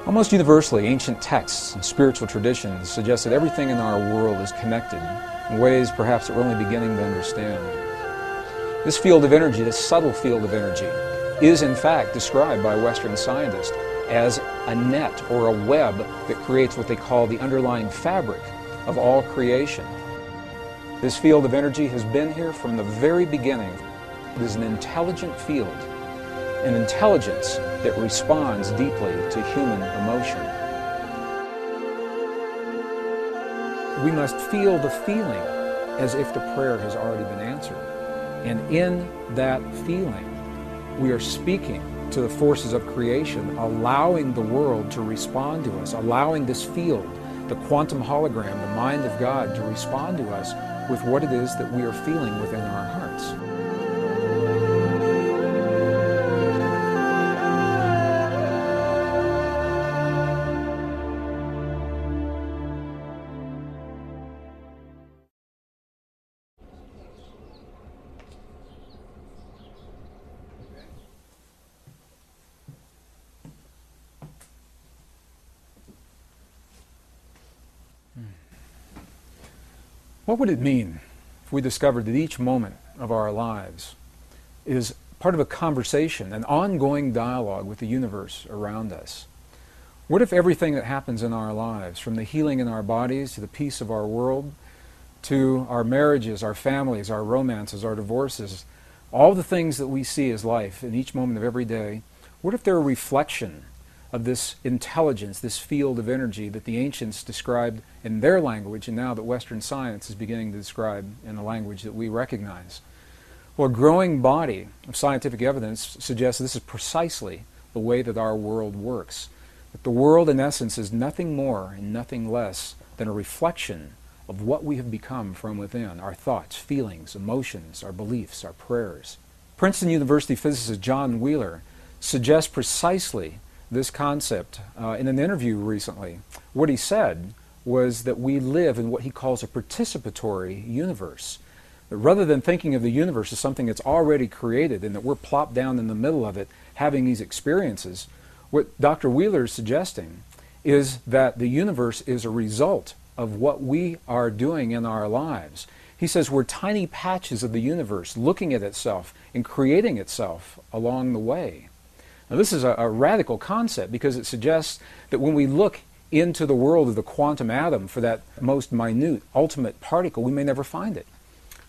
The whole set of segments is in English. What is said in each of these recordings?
Almost universally, ancient texts and spiritual traditions suggest that everything in our world is connected in ways perhaps that we're only beginning to understand. This field of energy, this subtle field of energy, is in fact described by Western scientists as a net or a web that creates what they call the underlying fabric of all creation. This field of energy has been here from the very beginning. It is an intelligent field, an intelligence that responds deeply to human emotion. We must feel the feeling as if the prayer has already been answered. And in that feeling, we are speaking to the forces of creation, allowing the world to respond to us, allowing this field, the quantum hologram, the mind of God, to respond to us with what it is that we are feeling within our hearts. What would it mean if we discovered that each moment of our lives is part of a conversation, an ongoing dialogue with the universe around us? What if everything that happens in our lives, from the healing in our bodies to the peace of our world, to our marriages, our families, our romances, our divorces, all the things that we see as life in each moment of every day, what if they're a reflection of this intelligence, this field of energy that the ancients described in their language, and now that Western science is beginning to describe in a language that we recognize? Well, a growing body of scientific evidence suggests this is precisely the way that our world works. That the world, in essence, is nothing more and nothing less than a reflection of what we have become from within, our thoughts, feelings, emotions, our beliefs, our prayers. Princeton University physicist John Wheeler suggests precisely this concept in an interview recently. What he said was that we live in what he calls a participatory universe. That rather than thinking of the universe as something that's already created and that we're plopped down in the middle of it having these experiences, what Dr. Wheeler is suggesting is that the universe is a result of what we are doing in our lives. He says we're tiny patches of the universe looking at itself and creating itself along the way. Now, this is a radical concept because it suggests that when we look into the world of the quantum atom for that most minute, ultimate particle, we may never find it.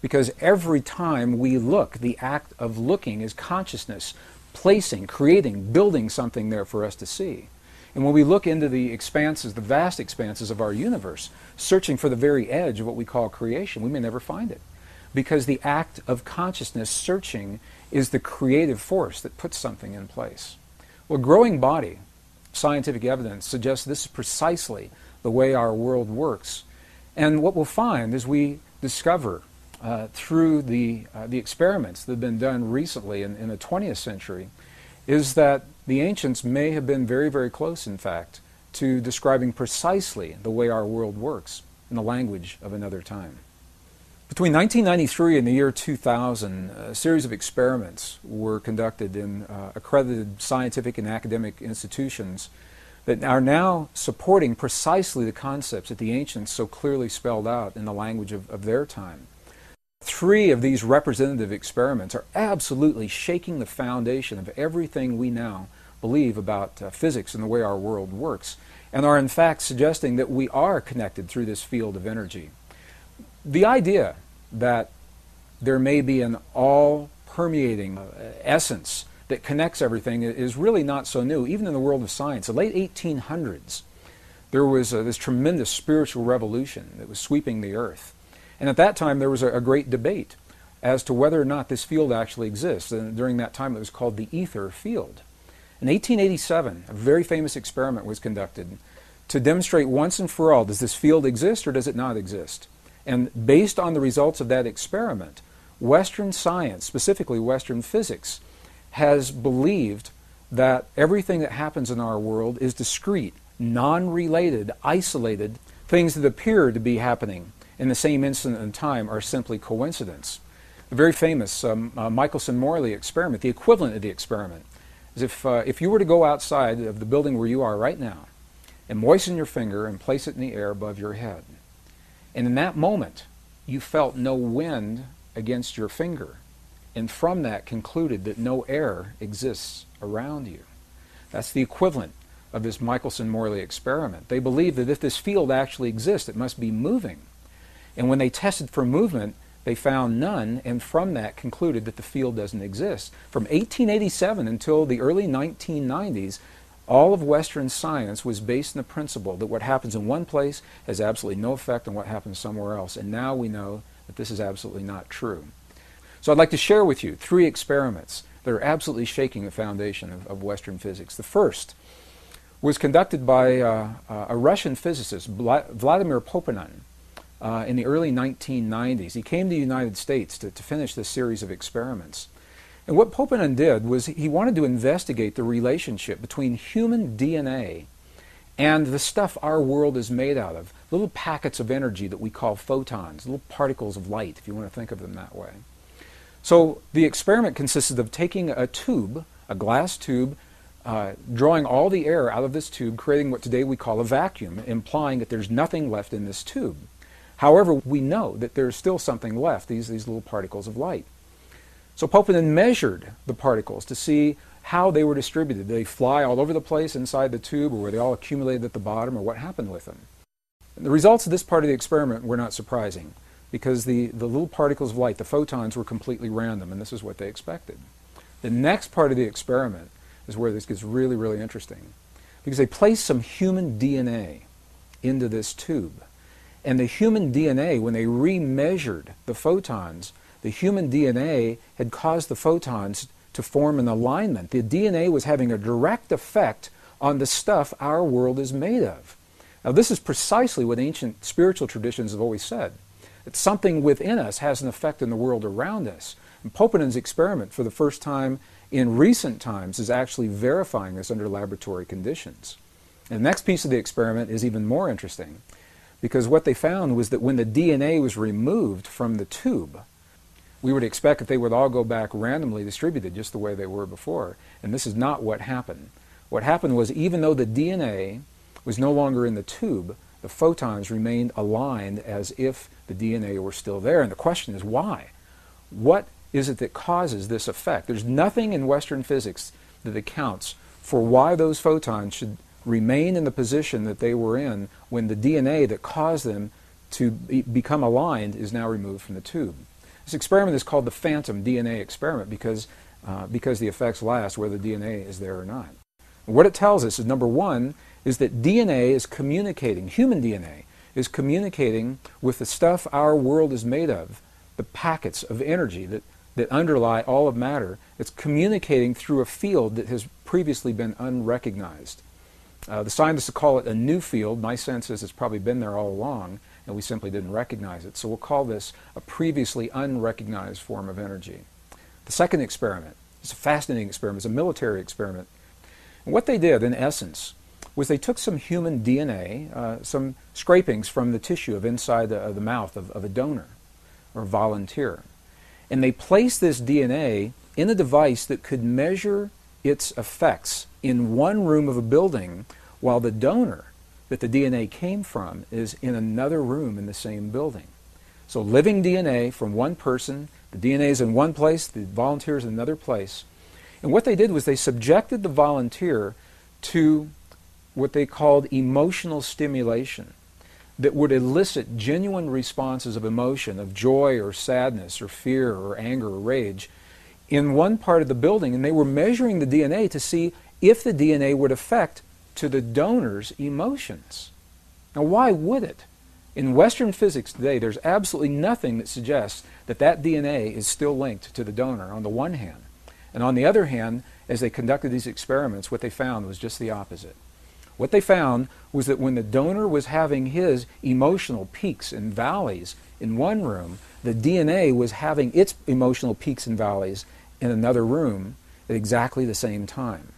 Because every time we look, the act of looking is consciousness, placing, creating, building something there for us to see. And when we look into the expanses, the vast expanses of our universe, searching for the very edge of what we call creation, we may never find it. Because the act of consciousness searching is the creative force that puts something in place. Well, a growing body, scientific evidence, suggests this is precisely the way our world works. And what we'll find as we discover through the experiments that have been done recently in the 20th century is that the ancients may have been very, very close, in fact, to describing precisely the way our world works in the language of another time. Between 1993 and the year 2000, a series of experiments were conducted in accredited scientific and academic institutions that are now supporting precisely the concepts that the ancients so clearly spelled out in the language of their time. 3 of these representative experiments are absolutely shaking the foundation of everything we now believe about physics and the way our world works, and are in fact suggesting that we are connected through this field of energy. The idea that there may be an all-permeating essence that connects everything is really not so new, even in the world of science. In the late 1800s, there was this tremendous spiritual revolution that was sweeping the earth. And at that time, there was a great debate as to whether or not this field actually exists. And during that time, it was called the ether field. In 1887, a very famous experiment was conducted to demonstrate once and for all, does this field exist or does it not exist? And based on the results of that experiment, Western science, specifically Western physics, has believed that everything that happens in our world is discrete, non-related, isolated. Things that appear to be happening in the same instant in time are simply coincidence. The very famous Michelson-Morley experiment, the equivalent of the experiment, is if you were to go outside of the building where you are right now and moisten your finger and place it in the air above your head. And in that moment, you felt no wind against your finger, and from that concluded that no air exists around you. That's the equivalent of this Michelson-Morley experiment. They believe that if this field actually exists, it must be moving. And when they tested for movement, they found none, and from that concluded that the field doesn't exist. From 1887 until the early 1990s, all of Western science was based on the principle that what happens in one place has absolutely no effect on what happens somewhere else. And now we know that this is absolutely not true. So I'd like to share with you 3 experiments that are absolutely shaking the foundation of Western physics. The first was conducted by a Russian physicist, Vladimir Poponin, in the early 1990s. He came to the United States to finish this series of experiments. And what Poponin did was he wanted to investigate the relationship between human DNA and the stuff our world is made out of, little packets of energy that we call photons, little particles of light, if you want to think of them that way. So the experiment consisted of taking a tube, a glass tube, drawing all the air out of this tube, creating what today we call a vacuum, implying that there's nothing left in this tube. However, we know that there's still something left, these little particles of light. So Poponin measured the particles to see how they were distributed. Did they fly all over the place inside the tube, or were they all accumulated at the bottom, or what happened with them? And the results of this part of the experiment were not surprising, because the little particles of light, the photons, were completely random, and this is what they expected. The next part of the experiment is where this gets really, really interesting, because they placed some human DNA into this tube. And the human DNA, when they remeasured the photons, the human DNA had caused the photons to form an alignment. The DNA was having a direct effect on the stuff our world is made of. Now, this is precisely what ancient spiritual traditions have always said, that something within us has an effect in the world around us. And Poponin's experiment, for the first time in recent times, is actually verifying this under laboratory conditions. And the next piece of the experiment is even more interesting, because what they found was that when the DNA was removed from the tube, we would expect that they would all go back randomly distributed just the way they were before. And this is not what happened. What happened was, even though the DNA was no longer in the tube, the photons remained aligned as if the DNA were still there. And the question is, why? What is it that causes this effect? There's nothing in Western physics that accounts for why those photons should remain in the position that they were in when the DNA that caused them to become aligned is now removed from the tube. This experiment is called the phantom DNA experiment because the effects last whether the DNA is there or not. And what it tells us is, number one, is that DNA is communicating, human DNA is communicating with the stuff our world is made of, the packets of energy that underlie all of matter. It's communicating through a field that has previously been unrecognized. The scientists call it a new field. My sense is it's probably been there all along, and we simply didn't recognize it. So we'll call this a previously unrecognized form of energy. The second experiment is a fascinating experiment. It's a military experiment. And what they did, in essence, was they took some human DNA, some scrapings from the tissue of inside the mouth of a donor or volunteer, and they placed this DNA in a device that could measure its effects in one room of a building, while the donor that the DNA came from is in another room in the same building. So living DNA from one person, the DNA is in one place, the volunteer is in another place. And what they did was they subjected the volunteer to what they called emotional stimulation that would elicit genuine responses of emotion, of joy or sadness or fear or anger or rage in one part of the building, and they were measuring the DNA to see if the DNA would affect to the donor's emotions. Now, why would it? In Western physics today, there's absolutely nothing that suggests that that DNA is still linked to the donor, on the one hand. And on the other hand, as they conducted these experiments, what they found was just the opposite. What they found was that when the donor was having his emotional peaks and valleys in one room, the DNA was having its emotional peaks and valleys in another room at exactly the same time.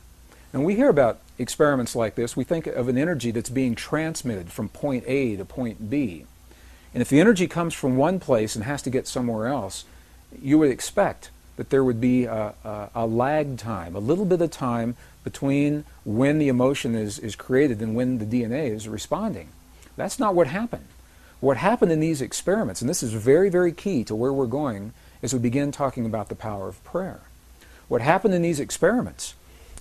And we hear about experiments like this, we think of an energy that's being transmitted from point A to point B. And if the energy comes from one place and has to get somewhere else, you would expect that there would be a lag time, a little bit of time between when the emotion is created and when the DNA is responding. That's not what happened. What happened in these experiments, and this is very, very key to where we're going as we begin talking about the power of prayer. What happened in these experiments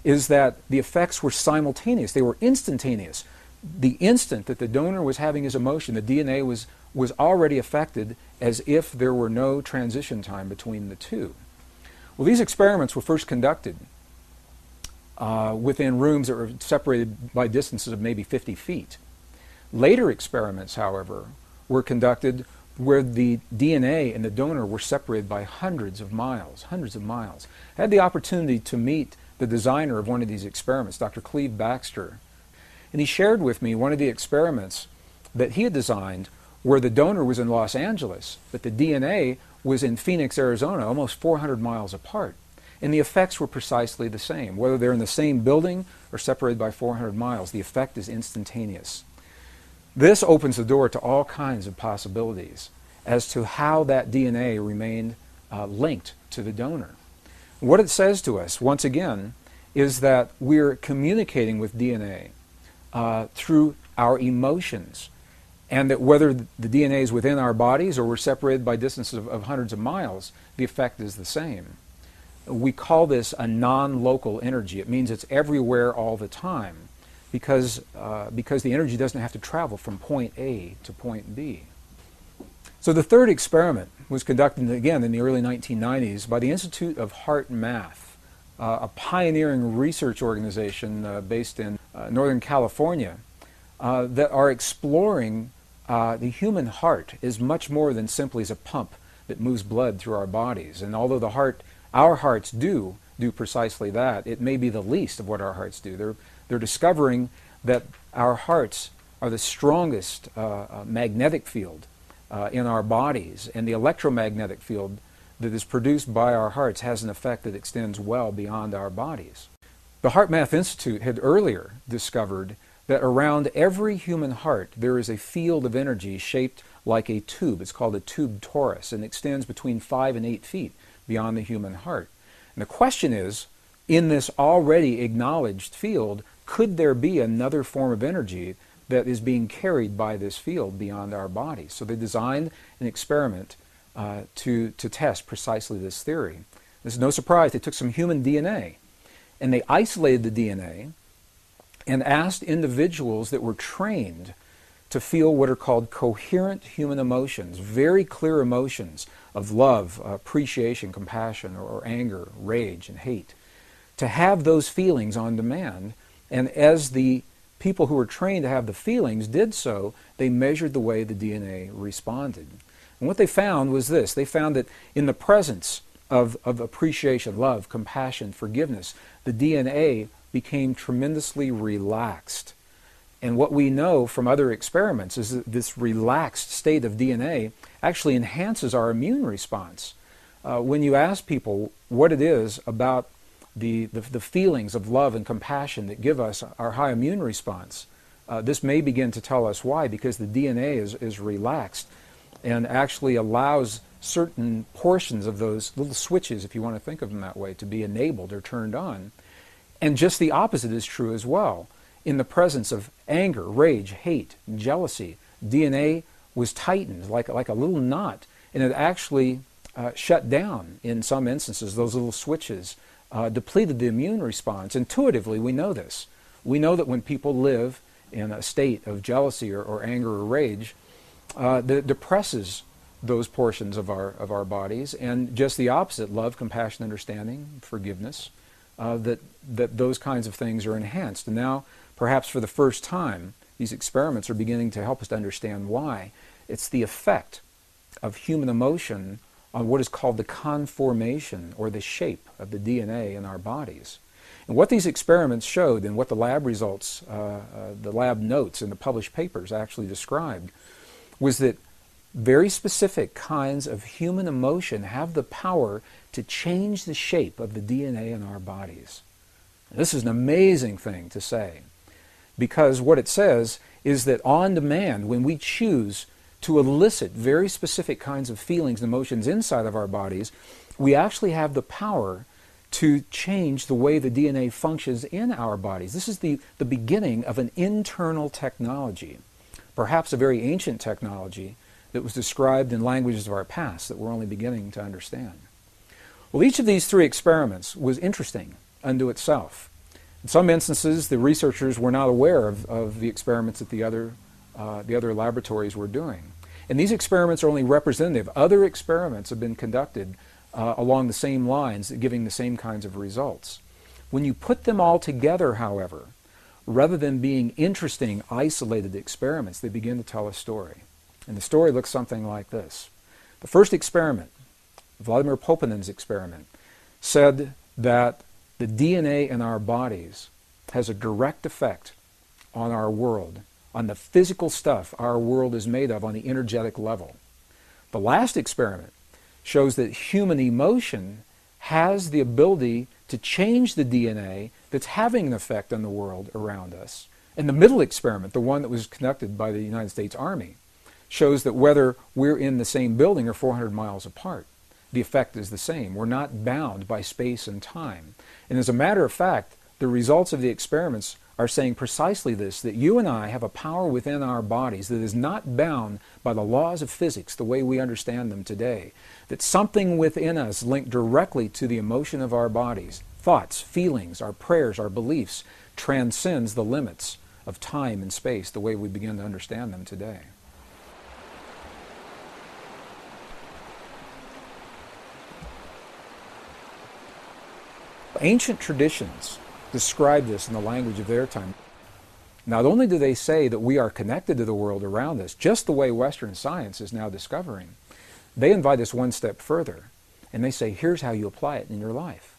is that the effects were simultaneous. They were instantaneous. The instant that the donor was having his emotion, the DNA was already affected as if there were no transition time between the two. Well, these experiments were first conducted within rooms that were separated by distances of maybe 50 feet. Later experiments, however, were conducted where the DNA and the donor were separated by hundreds of miles, hundreds of miles. I had the opportunity to meet the designer of one of these experiments, Dr. Cleve Baxter, and he shared with me one of the experiments that he had designed where the donor was in Los Angeles, but the DNA was in Phoenix, Arizona, almost 400 miles apart. And the effects were precisely the same. Whether they're in the same building or separated by 400 miles, the effect is instantaneous. This opens the door to all kinds of possibilities as to how that DNA remained linked to the donor. What it says to us, once again, is that we're communicating with DNA through our emotions, and that whether the DNA is within our bodies or we're separated by distances of hundreds of miles, the effect is the same. We call this a non-local energy. It means it's everywhere all the time because the energy doesn't have to travel from point A to point B. So the third experiment was conducted again in the early 1990s by the Institute of Heart Math, a pioneering research organization based in Northern California that are exploring the human heart is much more than simply as a pump that moves blood through our bodies. And although our hearts do precisely that, it may be the least of what our hearts do. They're discovering that our hearts are the strongest magnetic field in our bodies, and the electromagnetic field that is produced by our hearts has an effect that extends well beyond our bodies. The Heart Math Institute had earlier discovered that around every human heart there is a field of energy shaped like a tube. It's called a tube torus and extends between 5 and 8 feet beyond the human heart. And the question is, in this already acknowledged field, could there be another form of energy that is being carried by this field beyond our bodies? So they designed an experiment to test precisely this theory. This is no surprise. They took some human DNA and they isolated the DNA and asked individuals that were trained to feel what are called coherent human emotions, very clear emotions of love, appreciation, compassion, or anger, rage, and hate, to have those feelings on demand. And as the people who were trained to have the feelings did so, they measured the way the DNA responded. And what they found was this. They found that in the presence of appreciation, love, compassion, forgiveness, the DNA became tremendously relaxed. And what we know from other experiments is that this relaxed state of DNA actually enhances our immune response. When you ask people what it is about the feelings of love and compassion that give us our high immune response, this may begin to tell us why, because the DNA is relaxed and actually allows certain portions of those little switches, if you want to think of them that way, to be enabled or turned on. And just the opposite is true as well. In the presence of anger, rage, hate, jealousy, DNA was tightened like a little knot, and it actually shut down in some instances. Those little switches depleted the immune response. Intuitively, we know this. We know that when people live in a state of jealousy or anger or rage, that depresses those portions of our bodies, and just the opposite, love, compassion, understanding, forgiveness, that those kinds of things are enhanced. And now, perhaps for the first time, these experiments are beginning to help us to understand why. It's the effect of human emotion on what is called the conformation or the shape of the DNA in our bodies. And what these experiments showed, and what the lab results, the lab notes in the published papers actually described, was that very specific kinds of human emotion have the power to change the shape of the DNA in our bodies. This is an amazing thing to say, because what it says is that on demand, when we choose to elicit very specific kinds of feelings and emotions inside of our bodies, we actually have the power to change the way the DNA functions in our bodies. This is the beginning of an internal technology, perhaps a very ancient technology that was described in languages of our past that we're only beginning to understand. Well, each of these three experiments was interesting unto itself. In some instances, the researchers were not aware of the experiments that the other laboratories were doing. And these experiments are only representative. Other experiments have been conducted along the same lines, giving the same kinds of results. When you put them all together, however, rather than being interesting, isolated experiments, they begin to tell a story. And the story looks something like this. The first experiment, Vladimir Poponin's experiment, said that the DNA in our bodies has a direct effect on our world, on the physical stuff our world is made of on the energetic level. The last experiment shows that human emotion has the ability to change the DNA that's having an effect on the world around us. And the middle experiment, the one that was conducted by the United States Army, shows that whether we're in the same building or 400 miles apart, the effect is the same. We're not bound by space and time. And as a matter of fact, the results of the experiments are saying precisely this, that you and I have a power within our bodies that is not bound by the laws of physics the way we understand them today. That something within us linked directly to the emotion of our bodies, thoughts, feelings, our prayers, our beliefs, transcends the limits of time and space the way we begin to understand them today. Ancient traditions describe this in the language of their time. Not only do they say that we are connected to the world around us, just the way Western science is now discovering, they invite us one step further, and they say, here's how you apply it in your life.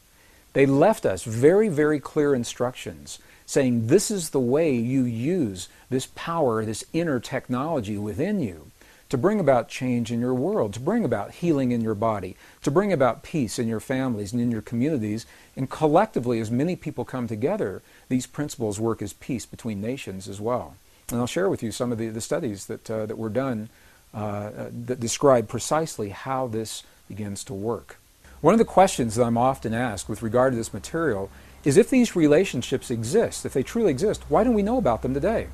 They left us very, very clear instructions saying this is the way you use this power, this inner technology within you to bring about change in your world, to bring about healing in your body, to bring about peace in your families and in your communities. And collectively, as many people come together, these principles work as peace between nations as well. And I'll share with you some of the studies that were done that describe precisely how this begins to work. One of the questions that I'm often asked with regard to this material is if these relationships exist, if they truly exist, why don't we know about them today?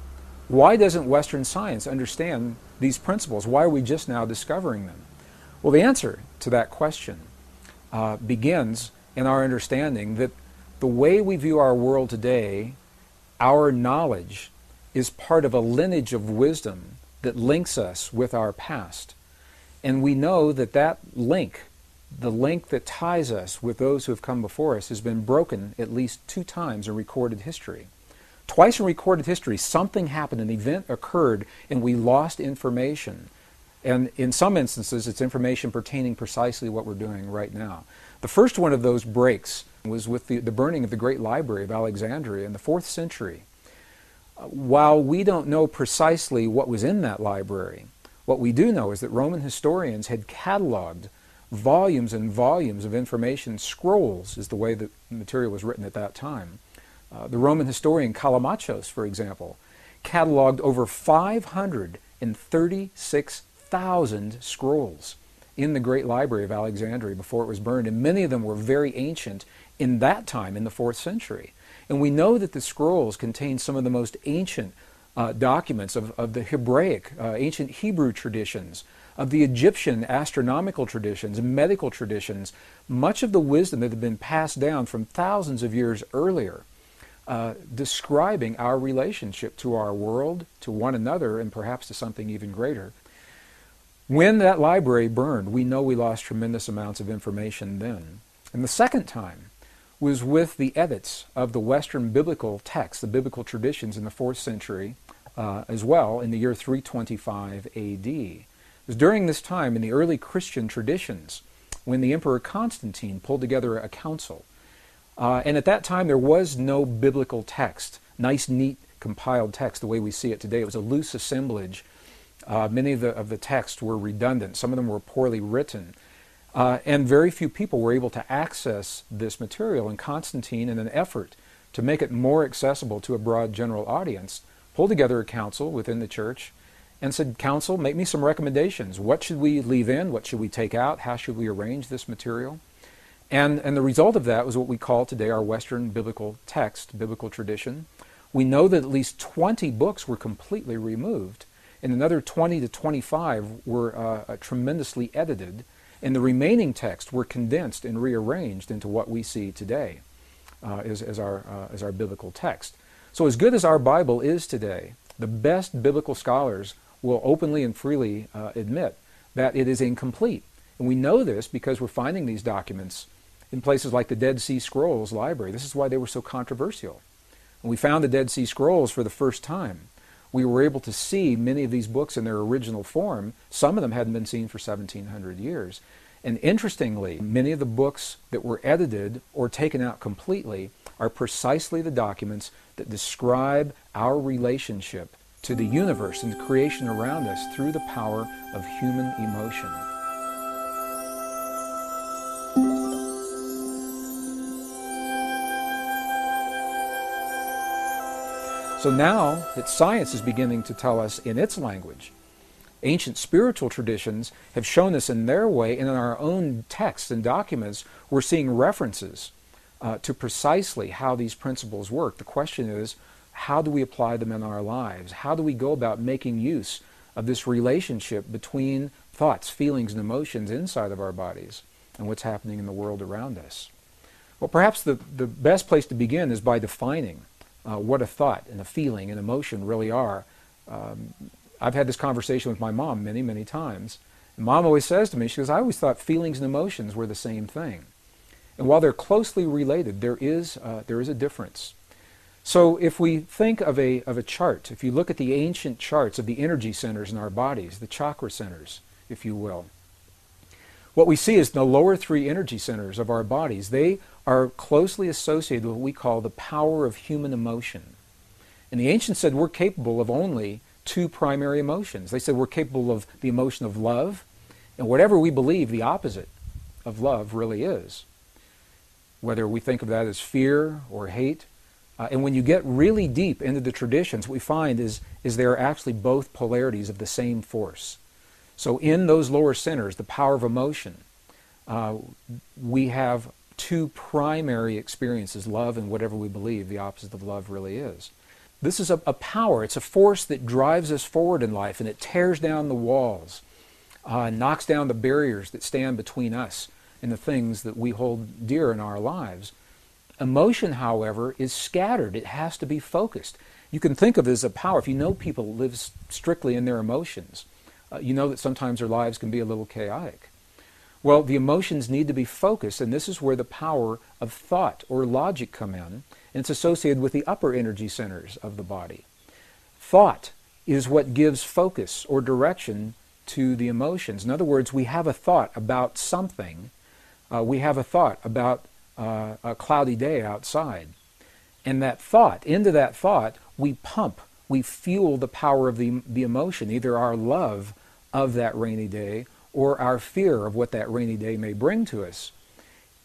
Why doesn't Western science understand these principles? Why are we just now discovering them? Well, the answer to that question begins in our understanding that the way we view our world today, our knowledge, is part of a lineage of wisdom that links us with our past. And we know that that link, the link that ties us with those who have come before us, has been broken at least 2 times in recorded history. Twice in recorded history, something happened, an event occurred, and we lost information. And in some instances, it's information pertaining precisely what we're doing right now. The first one of those breaks was with the burning of the Great Library of Alexandria in the 4th century. While we don't know precisely what was in that library, what we do know is that Roman historians had cataloged volumes and volumes of information. Scrolls is the way the material was written at that time. The Roman historian Callimachos, for example, cataloged over 536,000 scrolls in the Great Library of Alexandria before it was burned, and many of them were very ancient in that time, in the 4th century. And we know that the scrolls contain some of the most ancient documents of the Hebraic, ancient Hebrew traditions, of the Egyptian astronomical traditions, medical traditions, much of the wisdom that had been passed down from thousands of years earlier, describing our relationship to our world, to one another, and perhaps to something even greater. When that library burned, we know we lost tremendous amounts of information then. And the second time was with the edits of the Western biblical texts, the biblical traditions in the 4th century as well, in the year 325 A.D. It was during this time in the early Christian traditions when the Emperor Constantine pulled together a council. And at that time there was no biblical text, nice, neat, compiled text the way we see it today. It was a loose assemblage. Many of the texts were redundant. Some of them were poorly written. And very few people were able to access this material. And Constantine, in an effort to make it more accessible to a broad general audience, pulled together a council within the church and said, "Counsel, make me some recommendations. What should we leave in? What should we take out? How should we arrange this material?" And the result of that was what we call today our Western biblical text, biblical tradition. We know that at least 20 books were completely removed, and another 20 to 25 were tremendously edited, and the remaining texts were condensed and rearranged into what we see today as our biblical text. So as good as our Bible is today, the best biblical scholars will openly and freely admit that it is incomplete. And we know this because we're finding these documents in places like the Dead Sea Scrolls Library. This is why they were so controversial. When we found the Dead Sea Scrolls for the first time, we were able to see many of these books in their original form. Some of them hadn't been seen for 1,700 years. And interestingly, many of the books that were edited or taken out completely are precisely the documents that describe our relationship to the universe and the creation around us through the power of human emotion. So now that science is beginning to tell us in its language, ancient spiritual traditions have shown us in their way, and in our own texts and documents, we're seeing references to precisely how these principles work. The question is, how do we apply them in our lives? How do we go about making use of this relationship between thoughts, feelings, and emotions inside of our bodies and what's happening in the world around us? Well, perhaps the best place to begin is by defining what a thought and a feeling and emotion really are. I've had this conversation with my mom many, many times. And Mom always says to me, she goes, "I always thought feelings and emotions were the same thing." And while they're closely related, there is a difference. So if we think of a chart, if you look at the ancient charts of the energy centers in our bodies, the chakra centers, if you will, what we see is the lower three energy centers of our bodies. They are closely associated with what we call the power of human emotion. And the ancients said we're capable of only two primary emotions. They said we're capable of the emotion of love, and whatever we believe the opposite of love really is. Whether we think of that as fear or hate. And when you get really deep into the traditions, what we find is they are actually both polarities of the same force. So in those lower centers, the power of emotion, we have two primary experiences, love and whatever we believe the opposite of love really is. This is a power, it's a force that drives us forward in life, and it tears down the walls, knocks down the barriers that stand between us and the things that we hold dear in our lives. Emotion, however, is scattered. It has to be focused. You can think of it as a power. If you know people who live strictly in their emotions, you know that sometimes their lives can be a little chaotic. Well, the emotions need to be focused, and this is where the power of thought or logic come in, and it's associated with the upper energy centers of the body. Thought is what gives focus or direction to the emotions. In other words, we have a thought about something. We have a thought about a cloudy day outside. And that thought, into that thought, we pump, we fuel the power of the emotion, either our love of that rainy day or our fear of what that rainy day may bring to us.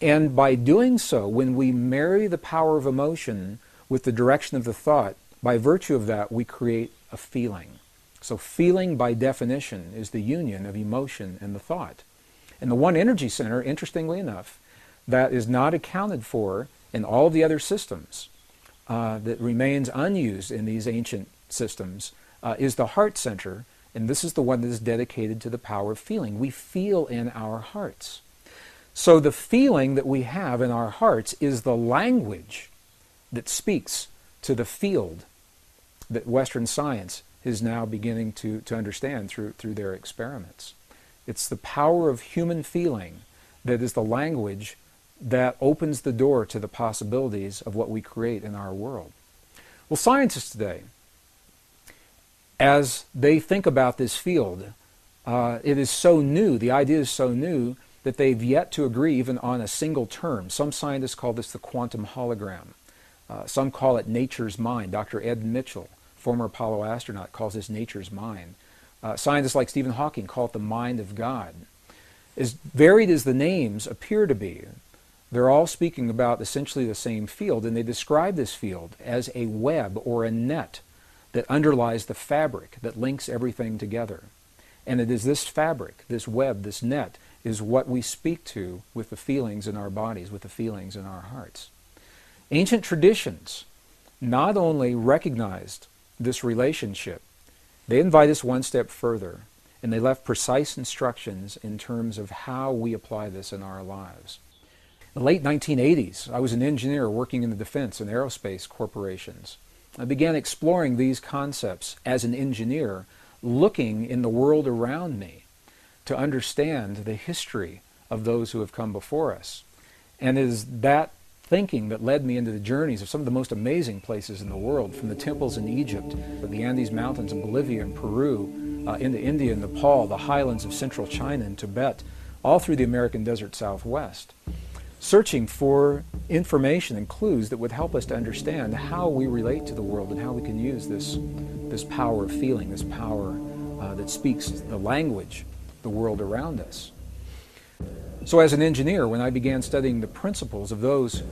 And by doing so, when we marry the power of emotion with the direction of the thought, by virtue of that, we create a feeling. So feeling, by definition, is the union of emotion and the thought. And the one energy center, interestingly enough, that is not accounted for in all of the other systems, that remains unused in these ancient systems, is the heart center, and this is the one that is dedicated to the power of feeling. We feel in our hearts. So the feeling that we have in our hearts is the language that speaks to the field that Western science is now beginning to understand through their experiments. It's the power of human feeling that is the language that opens the door to the possibilities of what we create in our world. Well, scientists today, as they think about this field, it is so new, the idea is so new, that they've yet to agree even on a single term. Some scientists call this the quantum hologram. Some call it nature's mind. Dr. Ed Mitchell, former Apollo astronaut, calls this nature's mind. Scientists like Stephen Hawking call it the mind of God. As varied as the names appear to be, they're all speaking about essentially the same field, and they describe this field as a web or a net that underlies the fabric that links everything together. And it is this fabric, this web, this net, is what we speak to with the feelings in our bodies, with the feelings in our hearts. Ancient traditions not only recognized this relationship, they invite us one step further, and they left precise instructions in terms of how we apply this in our lives. In the late 1980s, I was an engineer working in the defense and aerospace corporations. I began exploring these concepts as an engineer, looking in the world around me to understand the history of those who have come before us. And it is that thinking that led me into the journeys of some of the most amazing places in the world, from the temples in Egypt, the Andes Mountains in Bolivia and Peru, into India and Nepal, the highlands of central China and Tibet, all through the American desert Southwest, searching for information and clues that would help us to understand how we relate to the world and how we can use this power of feeling, this power that speaks the language, the world around us. So as an engineer, when I began studying the principles of those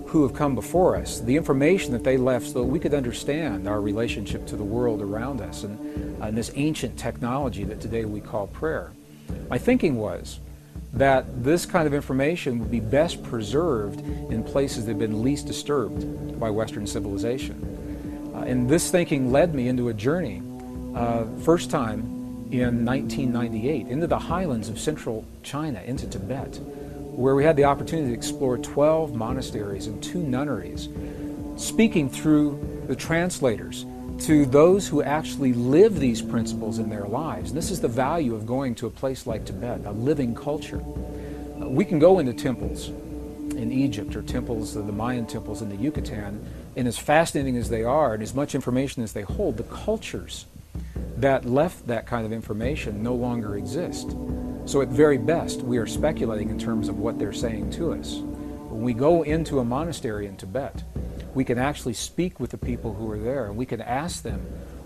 who have come before us, the information that they left so that we could understand our relationship to the world around us and this ancient technology that today we call prayer, my thinking was that this kind of information would be best preserved in places that have been least disturbed by Western civilization. And this thinking led me into a journey, first time in 1998, into the highlands of central China, into Tibet, where we had the opportunity to explore 12 monasteries and 2 nunneries, speaking through the translators to those who actually live these principles in their lives. And this is the value of going to a place like Tibet, a living culture. We can go into temples in Egypt or temples, the Mayan temples in the Yucatan, and as fascinating as they are and as much information as they hold, the cultures that left that kind of information no longer exist. So at very best, we are speculating in terms of what they're saying to us. When we go into a monastery in Tibet, we can actually speak with the people who are there, and we can ask them,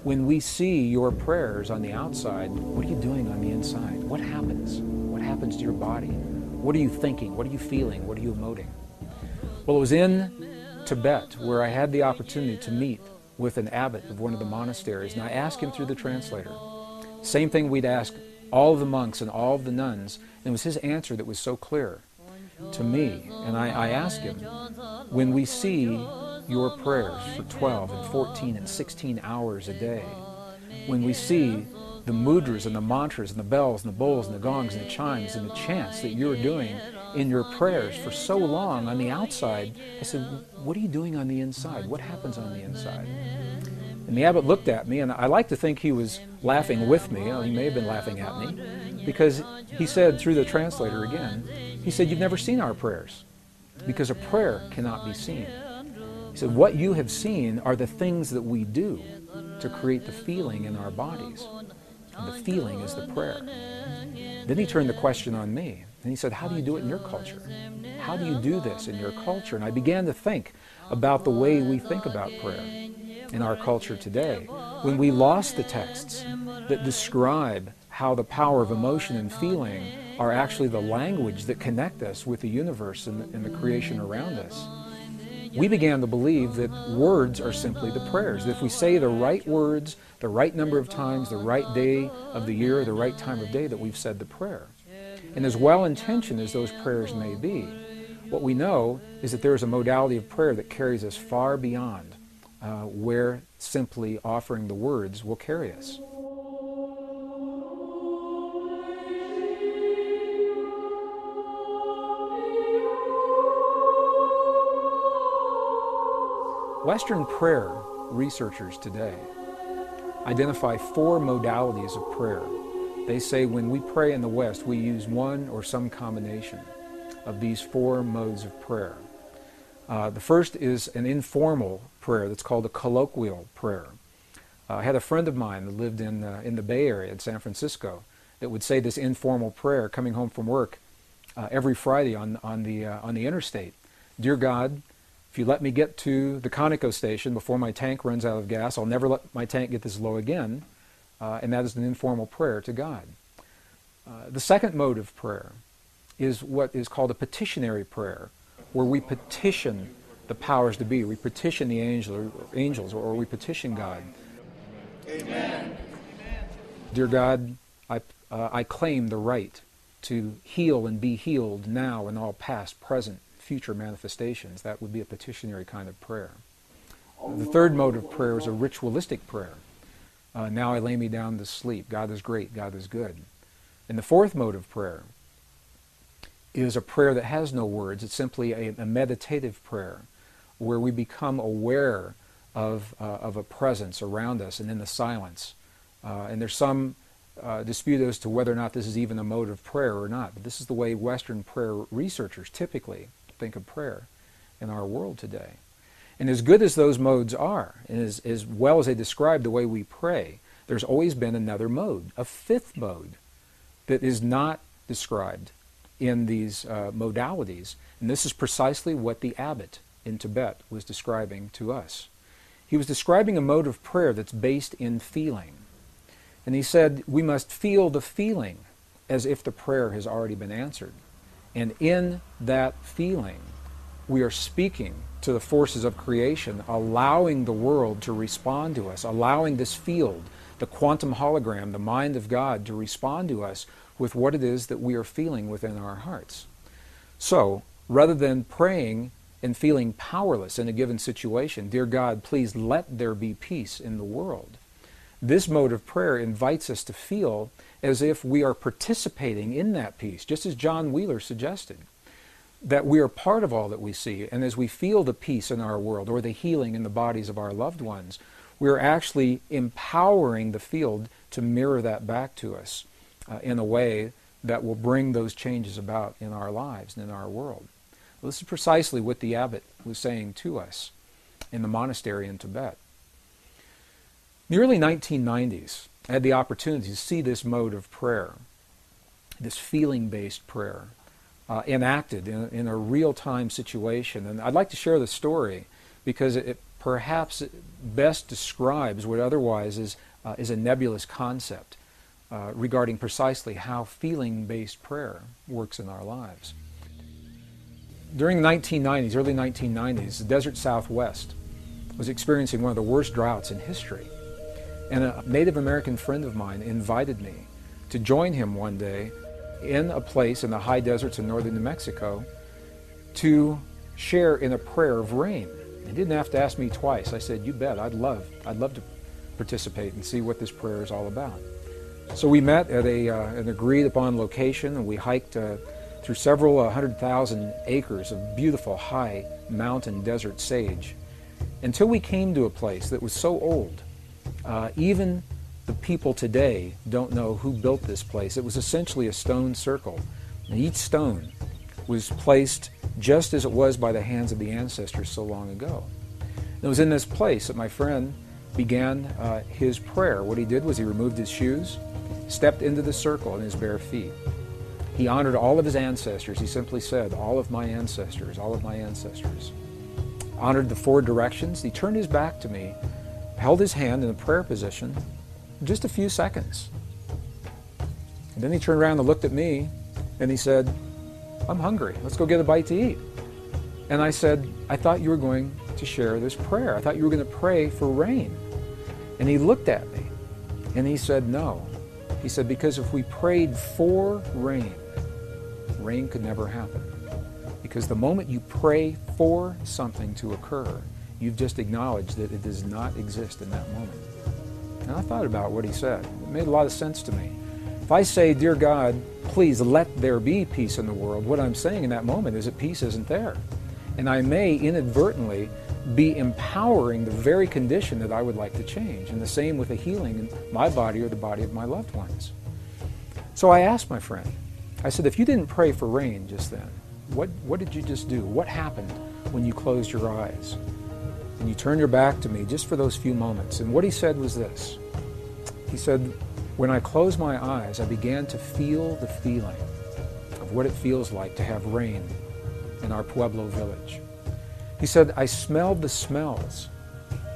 when we see your prayers on the outside, what are you doing on the inside? What happens? What happens to your body? What are you thinking? What are you feeling? What are you emoting? Well, it was in Tibet where I had the opportunity to meet with an abbot of one of the monasteries, and I asked him through the translator. Same thing we'd ask all of the monks and all of the nuns, and it was his answer that was so clear to me. And I asked him, when we see your prayers for 12 and 14 and 16 hours a day, when we see the mudras and the mantras and the bells and the bowls and the gongs and the chimes and the chants that you're doing in your prayers for so long on the outside, I said, what are you doing on the inside? What happens on the inside? And the abbot looked at me, and I like to think he was laughing with me. He may have been laughing at me, because he said through the translator again, he said, you've never seen our prayers, because a prayer cannot be seen. He said, what you have seen are the things that we do to create the feeling in our bodies. And the feeling is the prayer. Then he turned the question on me, and he said, how do you do it in your culture? How do you do this in your culture? And I began to think about the way we think about prayer in our culture today, when we lost the texts that describe how the power of emotion and feeling are actually the language that connect us with the universe and the creation around us. We began to believe that words are simply the prayers. That if we say the right words, the right number of times, the right day of the year, the right time of day, that we've said the prayer. And as well-intentioned as those prayers may be, what we know is that there is a modality of prayer that carries us far beyond where simply offering the words will carry us. Western prayer researchers today identify 4 modalities of prayer. They say when we pray in the West, we use one or some combination of these 4 modes of prayer. The first is an informal prayer that's called a colloquial prayer. I had a friend of mine that lived in the Bay Area in San Francisco that would say this informal prayer coming home from work every Friday on the interstate. Dear God, if you let me get to the Conoco station before my tank runs out of gas, I'll never let my tank get this low again. And that is an informal prayer to God. The second mode of prayer is what is called a petitionary prayer, where we petition the powers to be. We petition the angels, or we petition God. Amen. Dear God, I claim the right to heal and be healed now in all past, present, future manifestations. That would be a petitionary kind of prayer. The third mode of prayer is a ritualistic prayer. Now I lay me down to sleep. God is great. God is good. And the fourth mode of prayer is a prayer that has no words. It's simply a meditative prayer where we become aware of a presence around us and in the silence. And there's some dispute as to whether or not this is even a mode of prayer or not. But this is the way Western prayer researchers typically think of prayer in our world today. And as good as those modes are, and as well as they describe the way we pray, there's always been another mode, a fifth mode, that is not described in these modalities. And this is precisely what the abbot in Tibet was describing to us. He was describing a mode of prayer that's based in feeling. And he said, we must feel the feeling as if the prayer has already been answered. And in that feeling, we are speaking to the forces of creation, allowing the world to respond to us, allowing this field, the quantum hologram, the mind of God, to respond to us with what it is that we are feeling within our hearts. So, rather than praying and feeling powerless in a given situation, dear God, please let there be peace in the world, this mode of prayer invites us to feel as if we are participating in that peace, just as John Wheeler suggested, that we are part of all that we see. And as we feel the peace in our world or the healing in the bodies of our loved ones, we are actually empowering the field to mirror that back to us in a way that will bring those changes about in our lives and in our world. Well, this is precisely what the abbot was saying to us in the monastery in Tibet. In the early 1990s, I had the opportunity to see this mode of prayer, this feeling-based prayer, enacted in a real-time situation. And I'd like to share the story because it perhaps best describes what otherwise is a nebulous concept regarding precisely how feeling-based prayer works in our lives. During the 1990s, early 1990s, the desert Southwest was experiencing one of the worst droughts in history. And a Native American friend of mine invited me to join him one day in a place in the high deserts of northern New Mexico to share in a prayer of rain. He didn't have to ask me twice. I said, you bet, I'd love to participate and see what this prayer is all about. So we met at an agreed upon location, and we hiked through several 100,000 acres of beautiful high mountain desert sage until we came to a place that was so old. Even the people today don't know who built this place. It was essentially a stone circle, and each stone was placed just as it was by the hands of the ancestors so long ago. And it was in this place that my friend began his prayer. What he did was he removed his shoes, stepped into the circle in his bare feet. He honored all of his ancestors. He simply said, all of my ancestors, all of my ancestors. Honored the four directions. He turned his back to me, held his hand in a prayer position for just a few seconds. And then he turned around and looked at me and he said, I'm hungry. Let's go get a bite to eat. And I said, I thought you were going to share this prayer. I thought you were going to pray for rain. And he looked at me and he said, no. He said, because if we prayed for rain, rain could never happen. Because the moment you pray for something to occur, you've just acknowledged that it does not exist in that moment. And I thought about what he said. It made a lot of sense to me. If I say, dear God, please let there be peace in the world, what I'm saying in that moment is that peace isn't there. And I may inadvertently be empowering the very condition that I would like to change. And the same with a healing in my body or the body of my loved ones. So I asked my friend, I said, if you didn't pray for rain just then, what did you just do? What happened when you closed your eyes? And you turned your back to me just for those few moments. And what he said was this. He said, when I closed my eyes, I began to feel the feeling of what it feels like to have rain in our Pueblo village. He said, I smelled the smells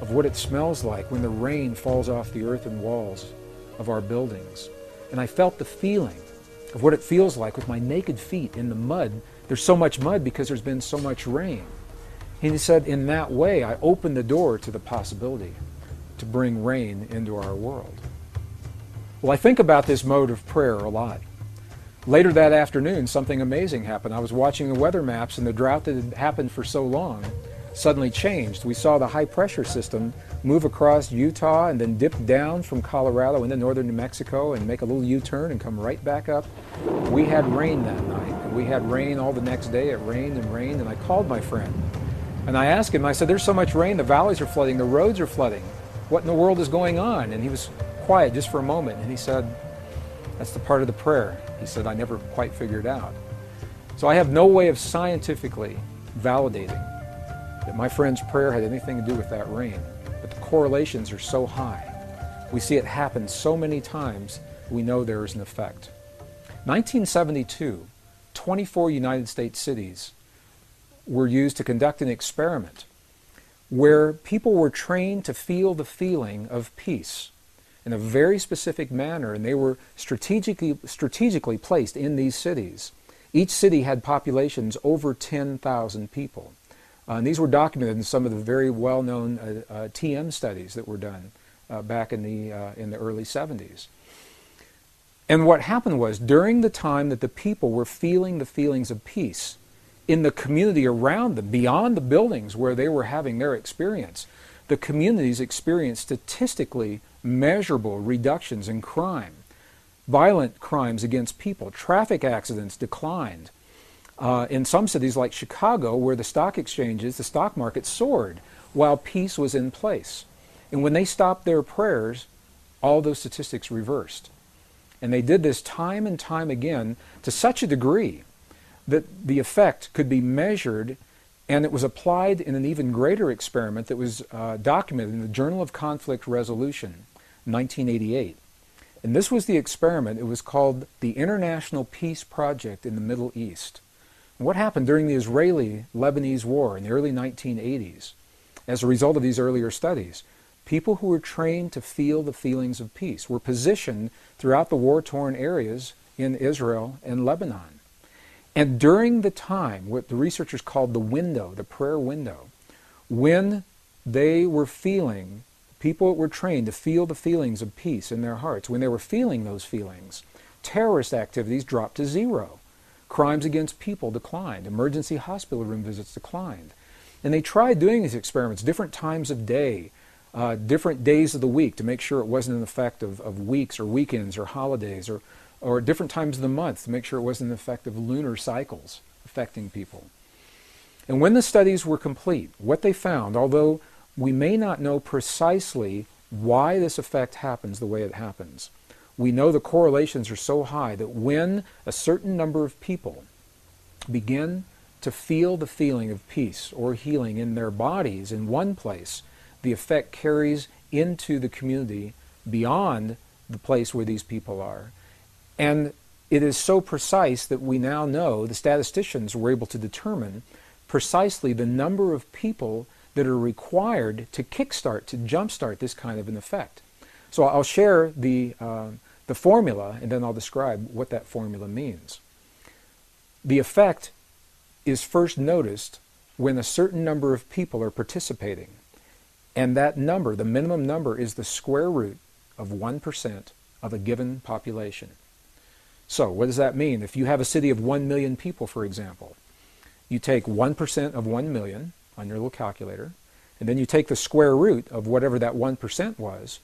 of what it smells like when the rain falls off the earthen walls of our buildings. And I felt the feeling of what it feels like with my naked feet in the mud. There's so much mud because there's been so much rain. And he said, in that way, I opened the door to the possibility to bring rain into our world? Well, I think about this mode of prayer a lot. Later that afternoon, something amazing happened. I was watching the weather maps, and the drought that had happened for so long suddenly changed. We saw the high pressure system move across Utah and then dip down from Colorado into northern New Mexico and make a little U-turn and come right back up. We had rain that night, and we had rain all the next day. It rained and rained, and I called my friend. And I asked him, I said, there's so much rain, the valleys are flooding, the roads are flooding. What in the world is going on? And he was quiet just for a moment, and he said, that's the part of the prayer. He said, I never quite figured out. So I have no way of scientifically validating that my friend's prayer had anything to do with that rain. But the correlations are so high. We see it happen so many times, we know there is an effect. 1972, 24 United States cities were used to conduct an experiment where people were trained to feel the feeling of peace in a very specific manner, and they were strategically placed in these cities. Each city had populations over 10,000 people. And these were documented in some of the very well-known TM studies that were done back in the early 70s. And what happened was, during the time that the people were feeling the feelings of peace in the community around them, beyond the buildings where they were having their experience, the communities experienced statistically measurable reductions in crime. Violent crimes against people, traffic accidents declined. In some cities like Chicago, where the stock exchanges, the stock market soared while peace was in place. And when they stopped their prayers, all those statistics reversed. And they did this time and time again to such a degree that the effect could be measured, and it was applied in an even greater experiment that was documented in the Journal of Conflict Resolution, 1988. And this was the experiment. It was called the International Peace Project in the Middle East. And what happened during the Israeli-Lebanese War in the early 1980s, as a result of these earlier studies, people who were trained to feel the feelings of peace were positioned throughout the war-torn areas in Israel and Lebanon. And during the time, what the researchers called the window, the prayer window, when they were feeling, people that were trained to feel the feelings of peace in their hearts, when they were feeling those feelings, terrorist activities dropped to zero. Crimes against people declined. Emergency hospital room visits declined. And they tried doing these experiments different times of day, different days of the week, to make sure it wasn't an effect of weeks or weekends or holidays, or different times of the month to make sure it wasn't an effect of lunar cycles affecting people. And when the studies were complete, what they found, although we may not know precisely why this effect happens the way it happens, we know the correlations are so high that when a certain number of people begin to feel the feeling of peace or healing in their bodies in one place, the effect carries into the community beyond the place where these people are. And it is so precise that we now know, the statisticians were able to determine precisely the number of people that are required to kickstart, to jumpstart this kind of an effect. So I'll share the formula, and then I'll describe what that formula means. The effect is first noticed when a certain number of people are participating. And that number, the minimum number, is the square root of 1% of a given population. So what does that mean? If you have a city of 1 million people, for example, you take 1% of 1 million on your little calculator, and then you take the square root of whatever that 1% was,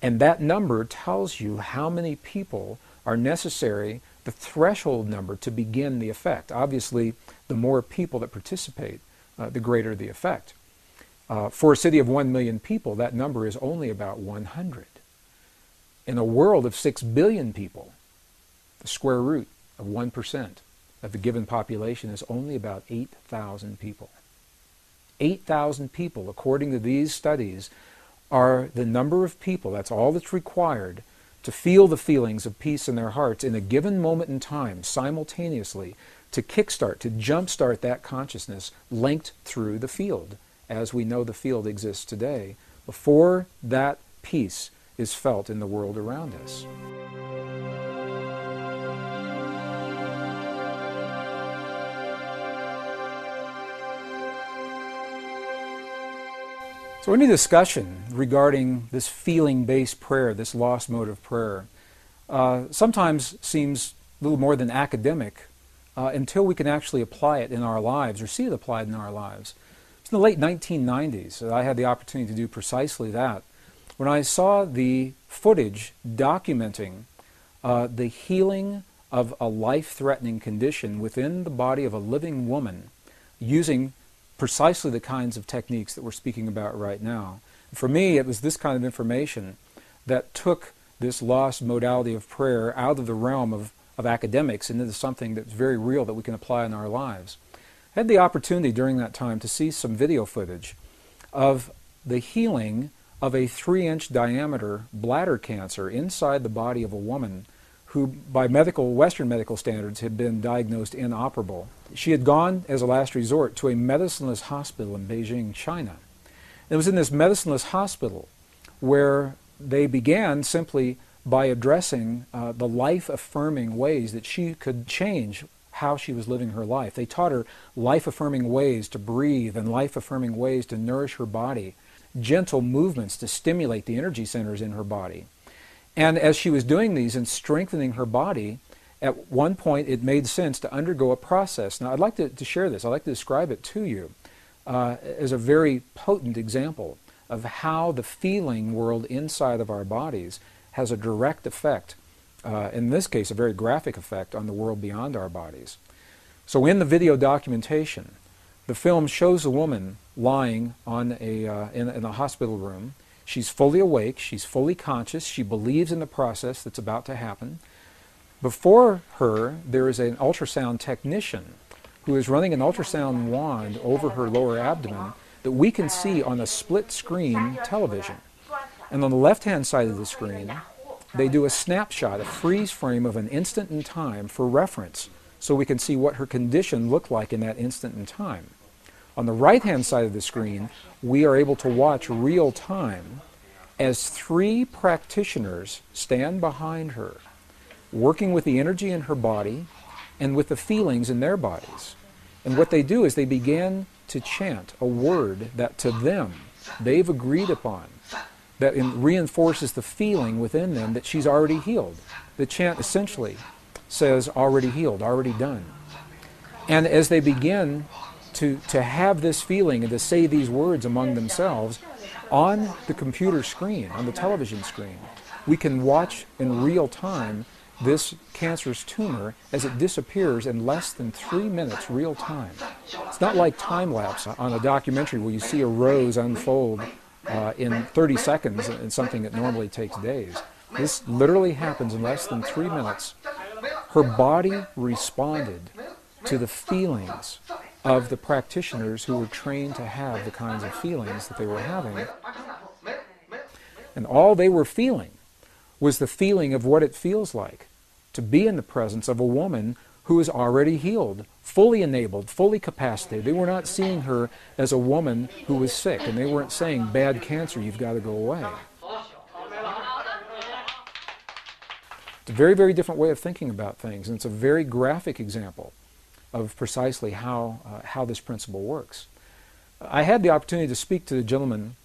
and that number tells you how many people are necessary, the threshold number to begin the effect. Obviously, the more people that participate, the greater the effect. For a city of 1 million people, that number is only about 100. In a world of 6 billion people, the square root of 1% of the given population is only about 8,000 people. 8,000 people, according to these studies, are the number of people, that's all that's required, to feel the feelings of peace in their hearts in a given moment in time, simultaneously, to kickstart, to jumpstart that consciousness linked through the field, as we know the field exists today, before that peace is felt in the world around us. So any discussion regarding this feeling-based prayer, this lost mode of prayer, sometimes seems a little more than academic until we can actually apply it in our lives or see it applied in our lives. It's in the late 1990s that I had the opportunity to do precisely that, when I saw the footage documenting the healing of a life-threatening condition within the body of a living woman using precisely the kinds of techniques that we're speaking about right now. For me, it was this kind of information that took this lost modality of prayer out of the realm of academics and into something that's very real that we can apply in our lives. I had the opportunity during that time to see some video footage of the healing of a 3-inch diameter bladder cancer inside the body of a woman who, by Western medical standards, had been diagnosed inoperable. She had gone, as a last resort, to a medicineless hospital in Beijing, China. It was in this medicineless hospital where they began simply by addressing the life-affirming ways that she could change how she was living her life. They taught her life-affirming ways to breathe and life-affirming ways to nourish her body, gentle movements to stimulate the energy centers in her body. And as she was doing these and strengthening her body, at one point it made sense to undergo a process. Now I'd like to share this. I'd like to describe it to you as a very potent example of how the feeling world inside of our bodies has a direct effect, in this case a very graphic effect, on the world beyond our bodies. So in the video documentation, the film shows a woman lying on in a hospital room. She's fully awake, she's fully conscious, she believes in the process that's about to happen. Before her, there is an ultrasound technician who is running an ultrasound wand over her lower abdomen that we can see on a split-screen television. And on the left-hand side of the screen, they do a snapshot, a freeze frame of an instant in time for reference, so we can see what her condition looked like in that instant in time. On the right-hand side of the screen, we are able to watch real time as 3 practitioners stand behind her, working with the energy in her body and with the feelings in their bodies. And what they do is they begin to chant a word that to them they've agreed upon, that reinforces the feeling within them that she's already healed. The chant essentially says, already healed, already done. And as they begin to have this feeling and to say these words among themselves, on the computer screen, on the television screen, we can watch in real time this cancerous tumor as it disappears in less than 3 minutes real time. It's not like time-lapse on a documentary where you see a rose unfold in 30 seconds in something that normally takes days. This literally happens in less than 3 minutes. Her body responded to the feelings of the practitioners who were trained to have the kinds of feelings that they were having. And all they were feeling was the feeling of what it feels like to be in the presence of a woman who is already healed, fully enabled, fully capacitated. They were not seeing her as a woman who was sick, and they weren't saying, bad cancer, you've got to go away. It's a very, very different way of thinking about things, and it's a very graphic example of precisely how this principle works. I had the opportunity to speak to the gentleman,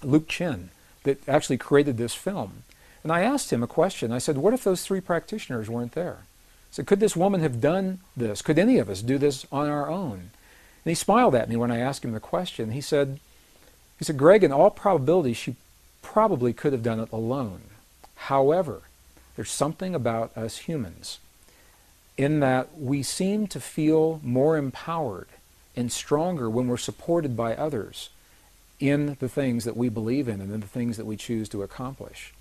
Luke Chin, that actually created this film. And I asked him a question. I said, what if those 3 practitioners weren't there? I said, could this woman have done this? Could any of us do this on our own? And he smiled at me when I asked him the question. He said, Greg, in all probability, she probably could have done it alone. However, there's something about us humans in that we seem to feel more empowered and stronger when we're supported by others in the things that we believe in and in the things that we choose to accomplish.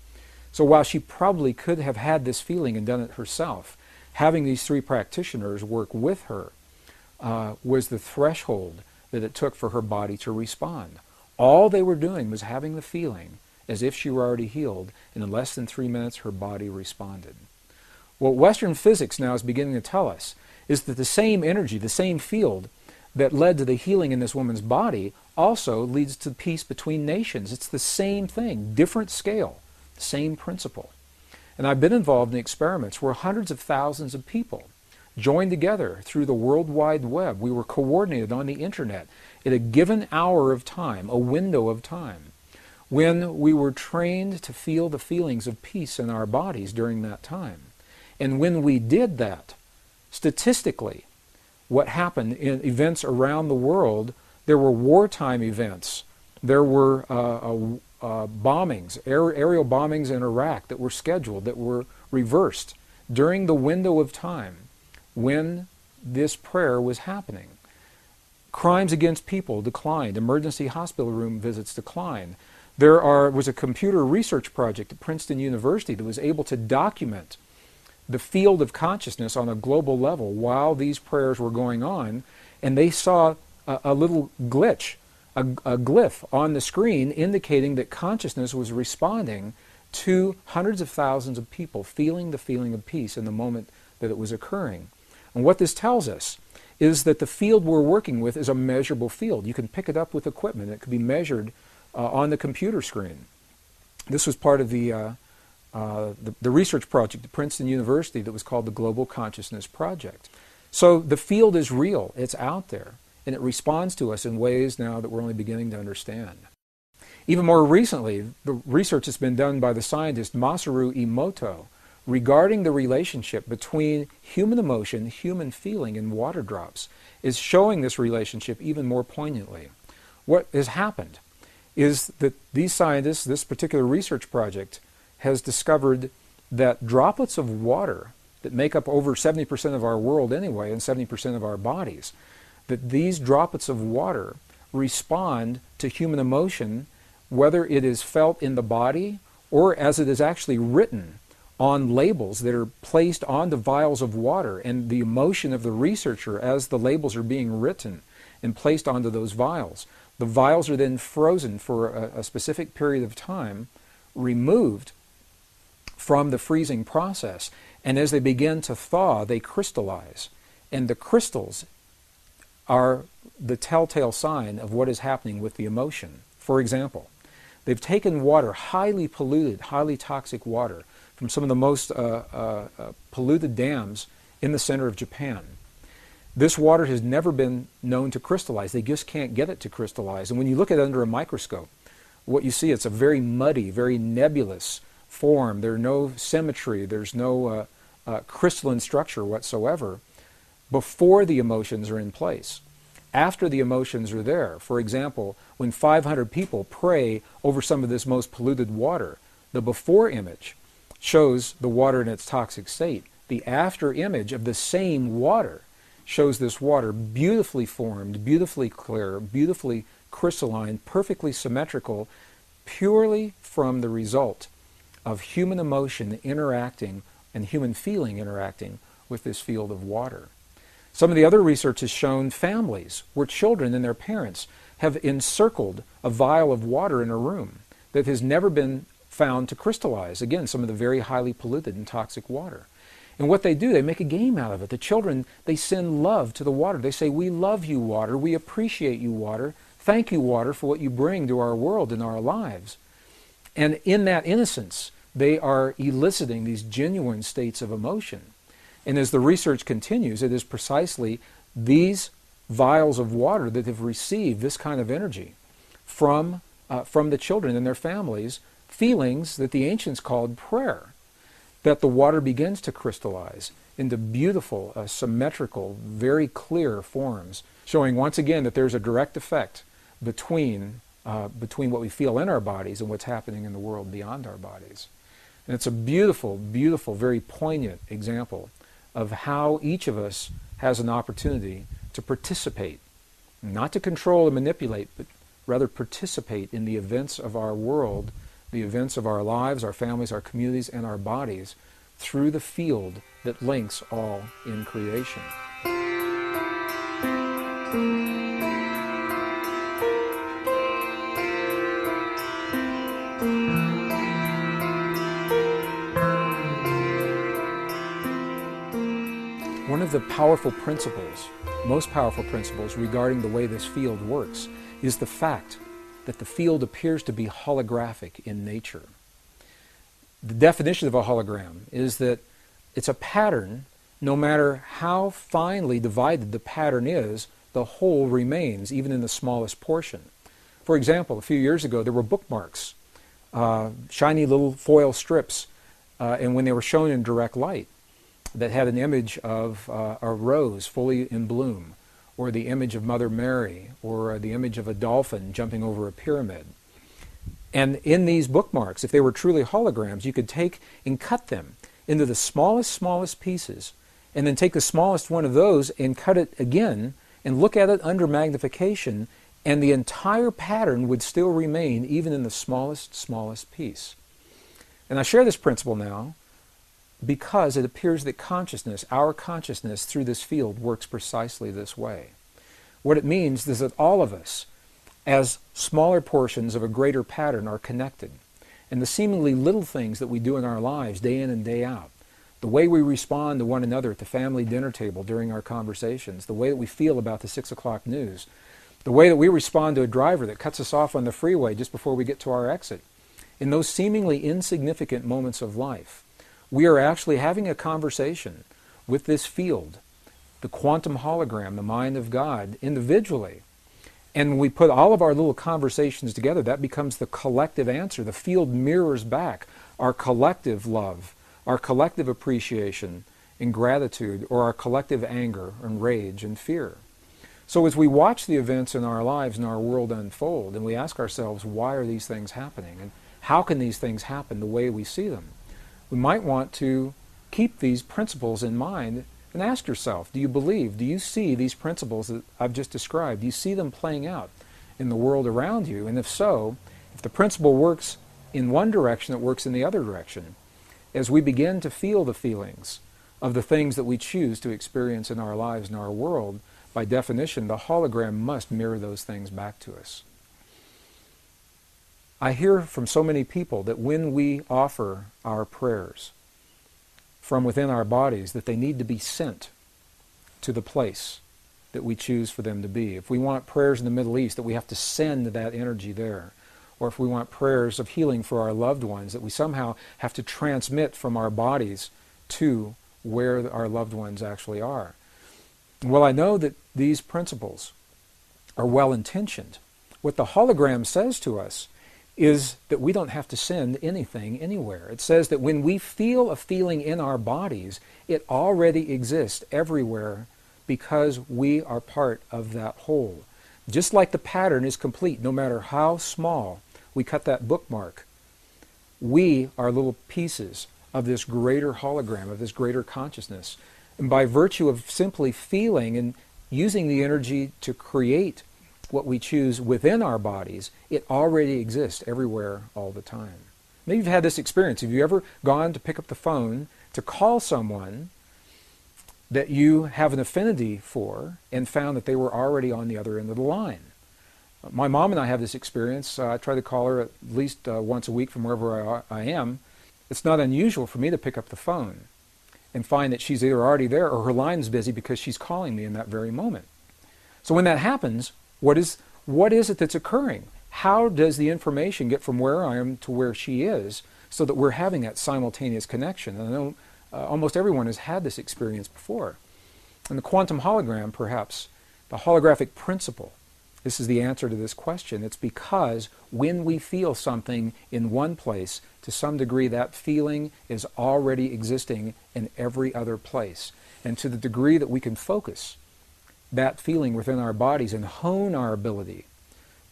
So while she probably could have had this feeling and done it herself, having these 3 practitioners work with her was the threshold that it took for her body to respond. All they were doing was having the feeling as if she were already healed, and in less than 3 minutes her body responded. What Western physics now is beginning to tell us is that the same energy, the same field that led to the healing in this woman's body also leads to peace between nations. It's the same thing, different scale, same principle. And I've been involved in experiments where hundreds of thousands of people joined together through the World Wide Web. We were coordinated on the internet at a given hour of time, a window of time, when we were trained to feel the feelings of peace in our bodies during that time. And when we did that, statistically, what happened in events around the world, there were wartime events. There were bombings, aerial bombings in Iraq that were scheduled, that were reversed during the window of time when this prayer was happening. Crimes against people declined. Emergency hospital room visits declined. There was a computer research project at Princeton University that was able to document the field of consciousness on a global level while these prayers were going on, and they saw a little glitch, a glyph on the screen indicating that consciousness was responding to hundreds of thousands of people feeling the feeling of peace in the moment that it was occurring. And what this tells us is that the field we're working with is a measurable field. You can pick it up with equipment. It can be measured on the computer screen. This was part of the research project at Princeton University that was called the Global Consciousness Project. So the field is real. It's out there. And it responds to us in ways now that we're only beginning to understand. Even more recently, the research has been done by the scientist Masaru Emoto regarding the relationship between human emotion, human feeling, and water drops is showing this relationship even more poignantly. What has happened is that these scientists, this particular research project, has discovered that droplets of water that make up over 70% of our world anyway and 70% of our bodies, that these droplets of water respond to human emotion, whether it is felt in the body or as it is actually written on labels that are placed on the vials of water, and the emotion of the researcher as the labels are being written and placed onto those vials. The vials are then frozen for a specific period of time, removed from the freezing process, and as they begin to thaw, they crystallize. And the crystals are the telltale sign of what is happening with the emotion. For example, they've taken water, highly polluted, highly toxic water, from some of the most polluted dams in the center of Japan. This water has never been known to crystallize. They just can't get it to crystallize. And when you look at it under a microscope, what you see, it's a very muddy, very nebulous form. There's no symmetry. There's no crystalline structure whatsoever before the emotions are in place. After the emotions are there, for example, when 500 people pray over some of this most polluted water, the before image shows the water in its toxic state. The after image of the same water shows this water beautifully formed, beautifully clear, beautifully crystalline, perfectly symmetrical, purely from the result of human emotion interacting and human feeling interacting with this field of water. Some of the other research has shown families where children and their parents have encircled a vial of water in a room that has never been found to crystallize. Again, some of the very highly polluted and toxic water. And what they do, they make a game out of it. The children, they send love to the water. They say, "We love you, water. We appreciate you, water. Thank you, water, for what you bring to our world and our lives." And in that innocence, they are eliciting these genuine states of emotion. And as the research continues, it is precisely these vials of water that have received this kind of energy from the children and their families, feelings that the ancients called prayer, that the water begins to crystallize into beautiful, symmetrical, very clear forms, showing once again that there's a direct effect between what we feel in our bodies and what's happening in the world beyond our bodies. And it's a beautiful, beautiful, very poignant example of how each of us has an opportunity to participate, not to control and manipulate, but rather participate in the events of our world, the events of our lives, our families, our communities, and our bodies through the field that links all in creation. One of the powerful principles, most powerful principles regarding the way this field works is the fact that the field appears to be holographic in nature. The definition of a hologram is that it's a pattern no matter how finely divided the pattern is, the whole remains, even in the smallest portion. For example, a few years ago, there were bookmarks, shiny little foil strips, and when they were shown in direct light, that had an image of a rose fully in bloom, or the image of Mother Mary, or the image of a dolphin jumping over a pyramid. And in these bookmarks, if they were truly holograms, you could take and cut them into the smallest pieces, and then take the smallest one of those and cut it again, and look at it under magnification, and the entire pattern would still remain even in the smallest piece. And I share this principle now because it appears that consciousness, our consciousness through this field, works precisely this way. What it means is that all of us, as smaller portions of a greater pattern, are connected. And the seemingly little things that we do in our lives, day in and day out, the way we respond to one another at the family dinner table during our conversations, the way that we feel about the 6 o'clock news, the way that we respond to a driver that cuts us off on the freeway just before we get to our exit, in those seemingly insignificant moments of life, we are actually having a conversation with this field, the quantum hologram, the mind of God, individually. And when we put all of our little conversations together, that becomes the collective answer. The field mirrors back our collective love, our collective appreciation and gratitude, or our collective anger and rage and fear. So as we watch the events in our lives and our world unfold, and we ask ourselves, why are these things happening? And how can these things happen the way we see them? We might want to keep these principles in mind and ask yourself, do you believe, do you see these principles that I've just described? Do you see them playing out in the world around you? And if so, if the principle works in one direction, it works in the other direction. As we begin to feel the feelings of the things that we choose to experience in our lives and our world, by definition, the hologram must mirror those things back to us. I hear from so many people that when we offer our prayers from within our bodies, that they need to be sent to the place that we choose for them to be. If we want prayers in the Middle East, that we have to send that energy there. Or if we want prayers of healing for our loved ones, that we somehow have to transmit from our bodies to where our loved ones actually are. Well, I know that these principles are well-intentioned. What the hologram says to us is that we don't have to send anything anywhere. It says that when we feel a feeling in our bodies, it already exists everywhere because we are part of that whole. Just like the pattern is complete, no matter how small we cut that bookmark, we are little pieces of this greater hologram, of this greater consciousness. And by virtue of simply feeling and using the energy to create what we choose within our bodies, it already exists everywhere all the time. Maybe you've had this experience. Have you ever gone to pick up the phone to call someone that you have an affinity for and found that they were already on the other end of the line? My mom and I have this experience. I try to call her at least once a week from wherever I am. It's not unusual for me to pick up the phone and find that she's either already there or her line's busy because she's calling me in that very moment. So when that happens, what is it that's occurring? How does the information get from where I am to where she is so that we're having that simultaneous connection? And I know almost everyone has had this experience before. And the quantum hologram, perhaps, the holographic principle, this is the answer to this question. It's because when we feel something in one place, to some degree that feeling is already existing in every other place. And to the degree that we can focus that feeling within our bodies and hone our ability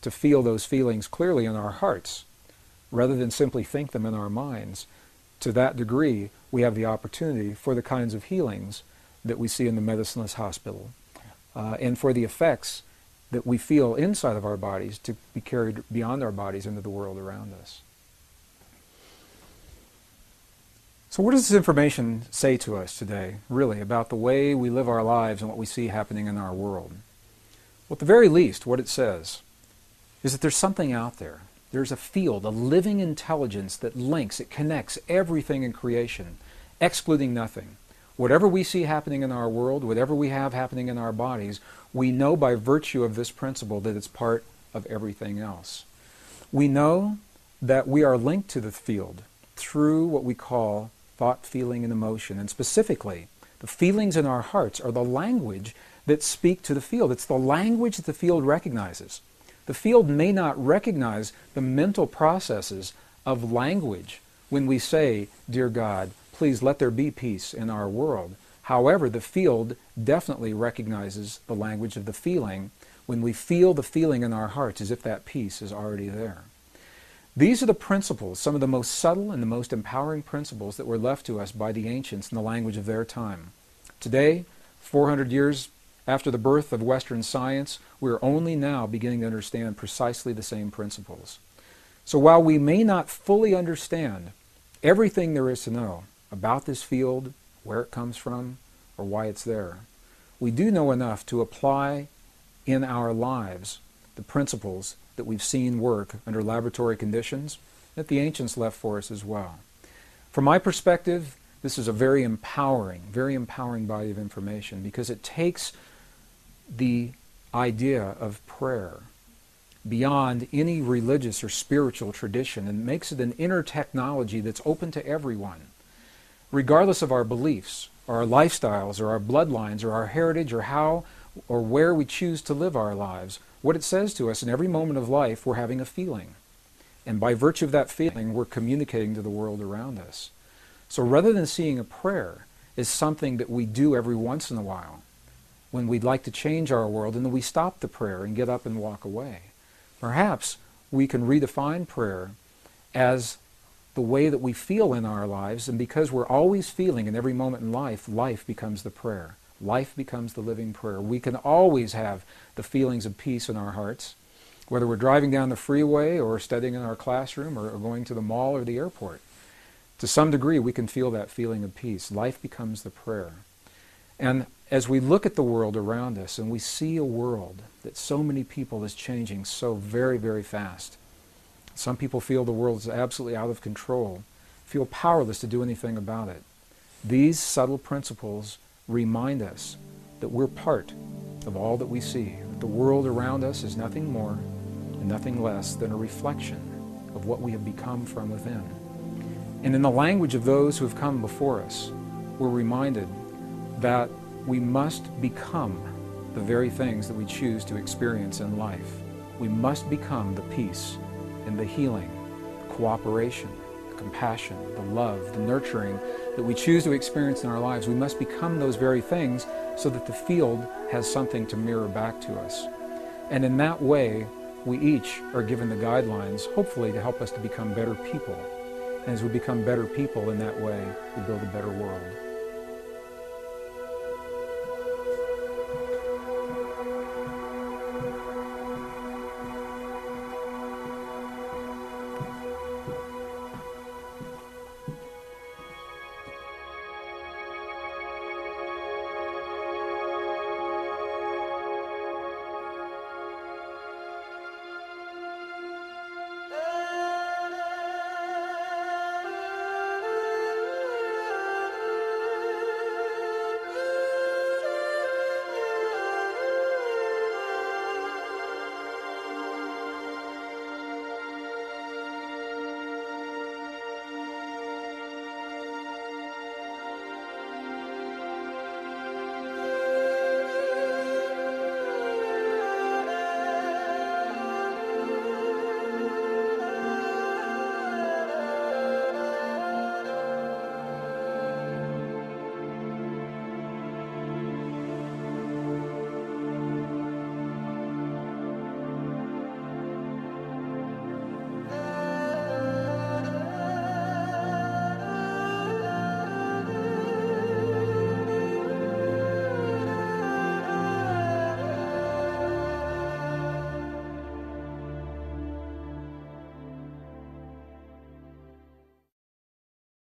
to feel those feelings clearly in our hearts, rather than simply think them in our minds, to that degree we have the opportunity for the kinds of healings that we see in the medicineless hospital, and for the effects that we feel inside of our bodies to be carried beyond our bodies into the world around us. So what does this information say to us today, really, about the way we live our lives and what we see happening in our world? Well, at the very least, what it says is that there's something out there. There's a field, a living intelligence that links, it connects everything in creation, excluding nothing. Whatever we see happening in our world, whatever we have happening in our bodies, we know by virtue of this principle that it's part of everything else. We know that we are linked to the field through what we call thought, feeling, and emotion, and specifically The feelings in our hearts are the language that speak to the field. It's the language that the field recognizes. The field may not recognize the mental processes of language when we say, "Dear God, please let there be peace in our world." However, the field definitely recognizes the language of the feeling when we feel the feeling in our hearts as if that peace is already there. These are the principles, some of the most subtle and the most empowering principles that were left to us by the ancients in the language of their time. Today, 400 years after the birth of Western science, we're only now beginning to understand precisely the same principles. So while we may not fully understand everything there is to know about this field, where it comes from, or why it's there, we do know enough to apply in our lives the principles that we've seen work under laboratory conditions that the ancients left for us as well. From my perspective, this is a very empowering body of information, because it takes the idea of prayer beyond any religious or spiritual tradition and makes it an inner technology that's open to everyone, regardless of our beliefs, or our lifestyles, or our bloodlines, or our heritage, or how or where we choose to live our lives. What it says to us in every moment of life, we're having a feeling. And by virtue of that feeling, we're communicating to the world around us. So rather than seeing a prayer as something that we do every once in a while, when we'd like to change our world, and then we stop the prayer and get up and walk away, perhaps we can redefine prayer as the way that we feel in our lives, and because we're always feeling in every moment in life, life becomes the prayer. Life becomes the living prayer. We can always have the feelings of peace in our hearts, whether we're driving down the freeway or studying in our classroom or going to the mall or the airport. To some degree, we can feel that feeling of peace. Life becomes the prayer. And as we look at the world around us and we see a world that so many people is changing so very, very fast, some people feel the world is absolutely out of control, feel powerless to do anything about it. These subtle principles remind us that we're part of all that we see, that the world around us is nothing more and nothing less than a reflection of what we have become from within. And in the language of those who have come before us, we're reminded that we must become the very things that we choose to experience in life. We must become the peace and the healing, the cooperation, the compassion, the love, the nurturing that we choose to experience in our lives. We must become those very things so that the field has something to mirror back to us. And in that way, we each are given the guidelines, hopefully, to help us to become better people. And as we become better people in that way, we build a better world.